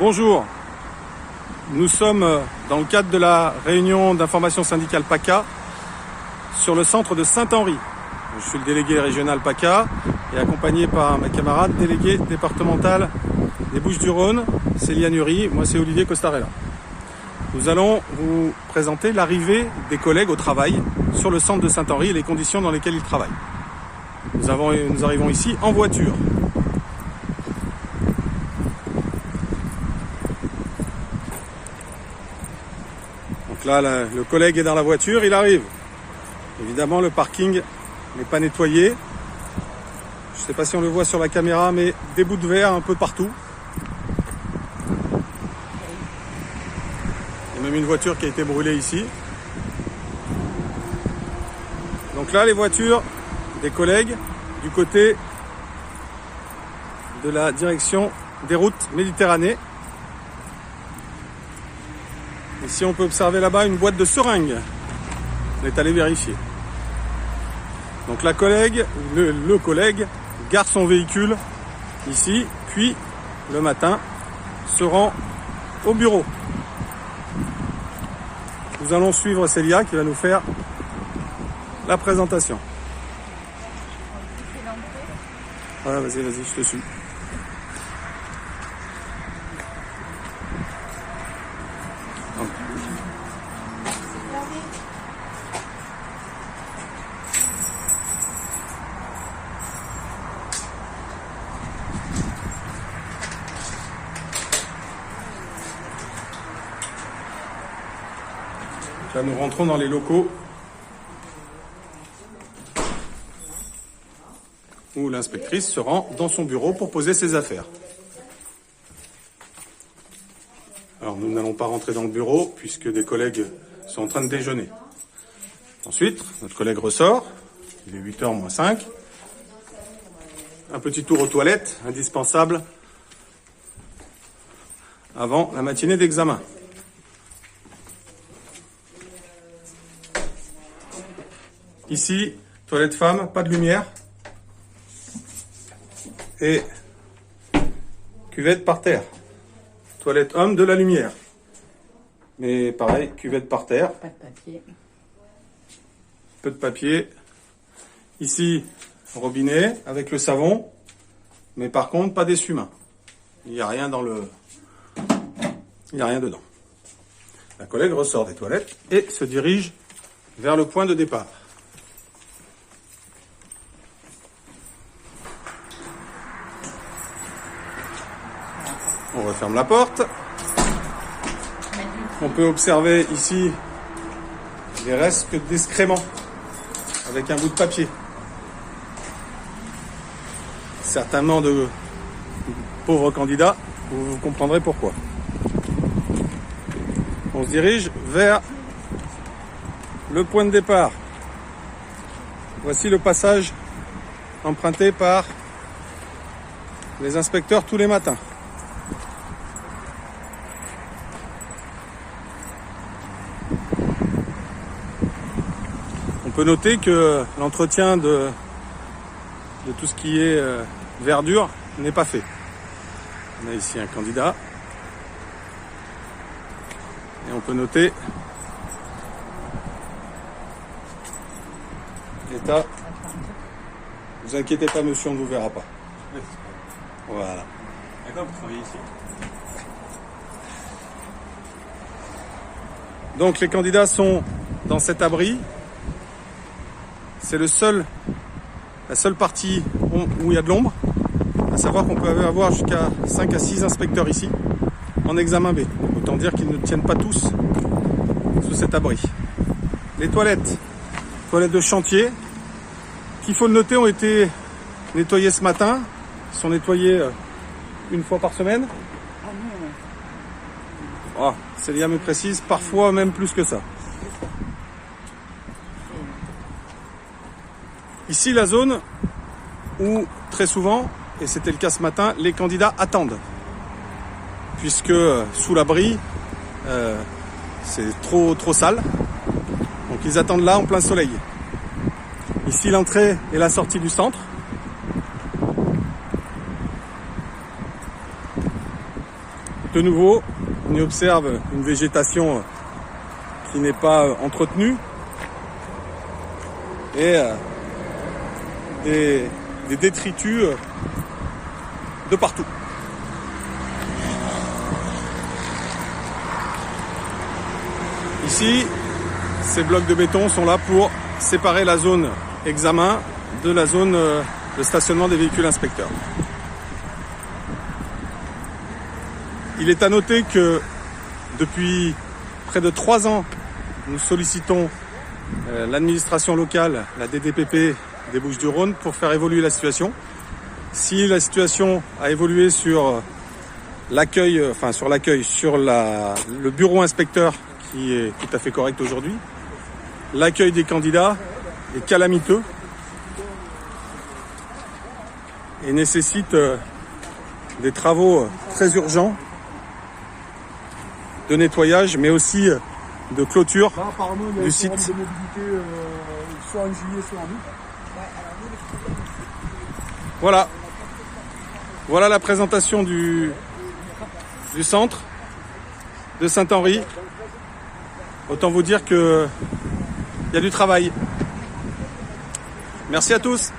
Bonjour, nous sommes dans le cadre de la réunion d'information syndicale PACA sur le centre de Saint-Henri. Je suis le délégué régional PACA et accompagné par ma camarade déléguée départementale des Bouches-du-Rhône, Célia Nury. Moi c'est Olivier Costarella. Nous allons vous présenter l'arrivée des collègues au travail sur le centre de Saint-Henri et les conditions dans lesquelles ils travaillent. Nous arrivons ici en voiture. Donc là, le collègue est dans la voiture, il arrive. Évidemment, le parking n'est pas nettoyé. Je ne sais pas si on le voit sur la caméra, mais des bouts de verre un peu partout. Il y a même une voiture qui a été brûlée ici. Donc là, les voitures des collègues du côté de la direction des routes Méditerranée. Ici, on peut observer là-bas une boîte de seringues. On est allé vérifier. Donc la collègue, le collègue gare son véhicule ici, puis le matin se rend au bureau. Nous allons suivre Célia qui va nous faire la présentation. Voilà, vas-y, je te suis. Là, nous rentrons dans les locaux où l'inspectrice se rend dans son bureau pour poser ses affaires. Alors, nous n'allons pas rentrer dans le bureau puisque des collègues sont en train de déjeuner. Ensuite, notre collègue ressort. Il est 8h moins 5. Un petit tour aux toilettes, indispensable avant la matinée d'examen. Ici, toilette femme, pas de lumière. Et cuvette par terre. Toilette homme, de la lumière. Mais pareil, cuvette par terre. Pas de papier. Peu de papier. Ici, robinet avec le savon. Mais par contre, pas d'essuie-main. Il n'y a rien dans le... Il n'y a rien dedans. La collègue ressort des toilettes et se dirige vers le point de départ. On referme la porte. On peut observer ici des restes d'excréments avec un bout de papier. Certainement de pauvres candidats, vous comprendrez pourquoi. On se dirige vers le point de départ. Voici le passage emprunté par les inspecteurs tous les matins. On peut noter que l'entretien de tout ce qui est verdure n'est pas fait. On a ici un candidat. Et on peut noter l'état. Ne vous inquiétez pas, monsieur, on ne vous verra pas. Voilà. D'accord, vous travaillez ici. Donc les candidats sont dans cet abri. C'est la seule partie où il y a de l'ombre. À savoir qu'on peut avoir jusqu'à 5 à 6 inspecteurs ici, en examen B. Autant dire qu'ils ne tiennent pas tous sous cet abri. Les toilettes de chantier, qu'il faut le noter, ont été nettoyées ce matin. Ils sont nettoyées une fois par semaine. Oh, Célia me précise, parfois même plus que ça. Ici, la zone où, très souvent, et c'était le cas ce matin, les candidats attendent. Puisque sous l'abri, c'est trop sale. Donc ils attendent là, en plein soleil. Ici, l'entrée et la sortie du centre. de nouveau, on y observe une végétation qui n'est pas entretenue et des détritus de partout. Ici, ces blocs de béton sont là pour séparer la zone examen de la zone de stationnement des véhicules inspecteurs. Il est à noter que depuis près de 3 ans, nous sollicitons l'administration locale, la DDPP des Bouches-du-Rhône, pour faire évoluer la situation. Si la situation a évolué sur l'accueil, sur le bureau inspecteur, qui est tout à fait correct aujourd'hui, l'accueil des candidats est calamiteux et nécessite des travaux très urgents de nettoyage, mais aussi de clôture du site. De mobilité, soit en juillet, soit en août. Voilà la présentation du centre de Saint-Henri. Autant vous dire qu'il y a du travail. Merci à tous.